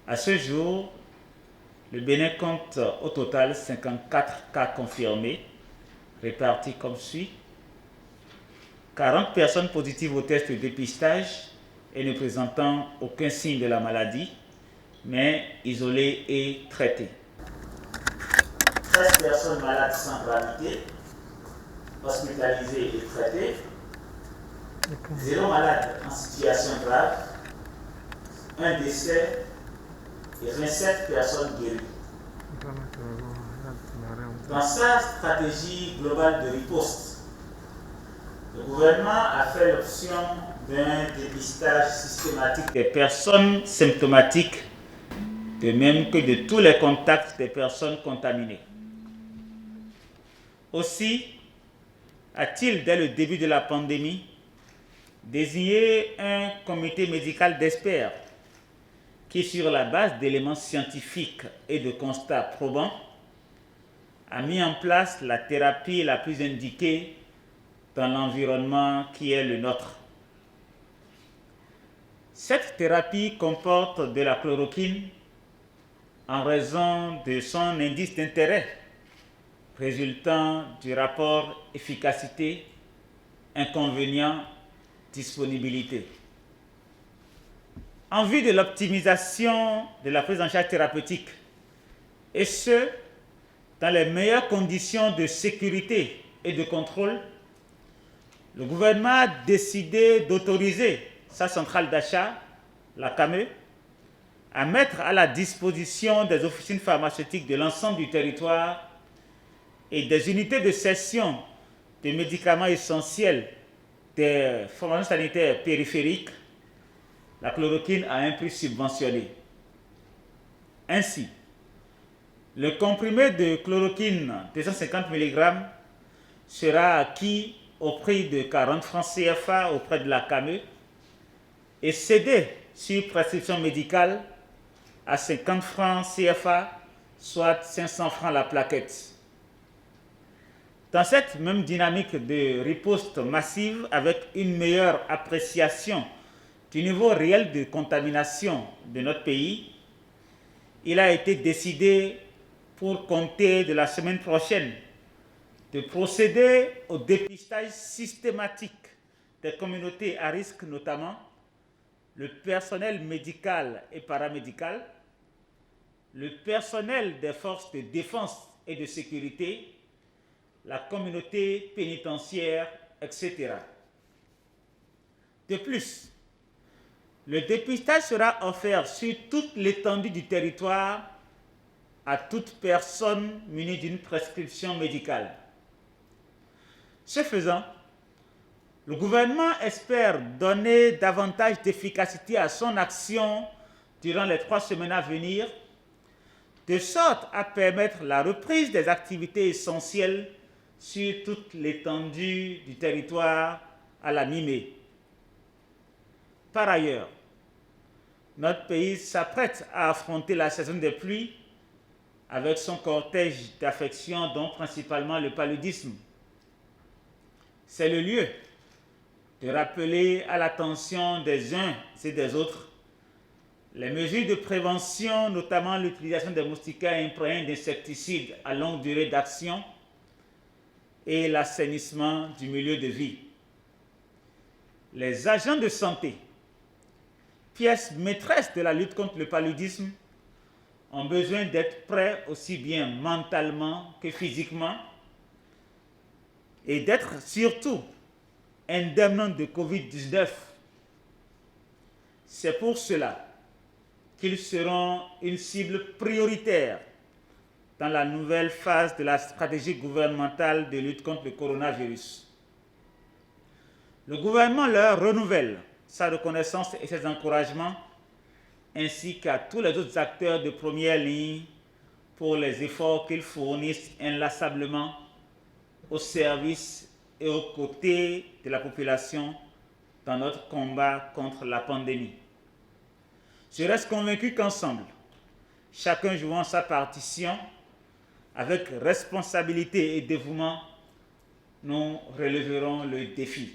À ce jour, le Bénin compte au total 54 cas confirmés, répartis comme suit. 40 personnes positives au test de dépistage et ne présentant aucun signe de la maladie, mais isolées et traitées. 13 personnes malades sans gravité, hospitalisées et traitées. 0 malade en situation grave. Un décès et 27 personnes guéries. Dans sa stratégie globale de riposte, le gouvernement a fait l'option d'un dépistage systématique des personnes symptomatiques, de même que de tous les contacts des personnes contaminées. Aussi, a-t-il, dès le début de la pandémie, désigné un comité médical d'experts qui, sur la base d'éléments scientifiques et de constats probants, a mis en place la thérapie la plus indiquée dans l'environnement qui est le nôtre. Cette thérapie comporte de la chloroquine en raison de son indice d'intérêt résultant du rapport efficacité, inconvénient, disponibilité. En vue de l'optimisation de la prise en charge thérapeutique, et ce, dans les meilleures conditions de sécurité et de contrôle, le gouvernement a décidé d'autoriser sa centrale d'achat, la CAME, à mettre à la disposition des officines pharmaceutiques de l'ensemble du territoire et des unités de cession de médicaments essentiels des formations sanitaires périphériques, la chloroquine à un prix subventionné. Ainsi, le comprimé de chloroquine 250 mg sera acquis au prix de 40 francs CFA auprès de la CAME et cédé sur prescription médicale à 50 francs CFA, soit 500 francs la plaquette. Dans cette même dynamique de riposte massive avec une meilleure appréciation du niveau réel de contamination de notre pays, il a été décidé pour compter de la semaine prochaine de procéder au dépistage systématique des communautés à risque, notamment le personnel médical et paramédical, le personnel des forces de défense et de sécurité, la communauté pénitentiaire, etc. De plus, le dépistage sera offert sur toute l'étendue du territoire à toute personne munie d'une prescription médicale. Ce faisant, le gouvernement espère donner davantage d'efficacité à son action durant les 3 semaines à venir, de sorte à permettre la reprise des activités essentielles sur toute l'étendue du territoire à la mi-mai. Par ailleurs, notre pays s'apprête à affronter la saison des pluies avec son cortège d'affections, dont principalement le paludisme. C'est le lieu de rappeler à l'attention des uns et des autres les mesures de prévention, notamment l'utilisation des moustiquaires imprégnés d'insecticides à longue durée d'action et l'assainissement du milieu de vie. Les agents de santé, pièces maîtresses de la lutte contre le paludisme, ont besoin d'être prêts aussi bien mentalement que physiquement et d'être surtout indemnes de Covid-19. C'est pour cela qu'ils seront une cible prioritaire dans la nouvelle phase de la stratégie gouvernementale de lutte contre le coronavirus. Le gouvernement leur renouvelle sa reconnaissance et ses encouragements, ainsi qu'à tous les autres acteurs de première ligne pour les efforts qu'ils fournissent inlassablement au service et aux côtés de la population dans notre combat contre la pandémie. Je reste convaincu qu'ensemble, chacun jouant sa partition, avec responsabilité et dévouement, nous relèverons le défi.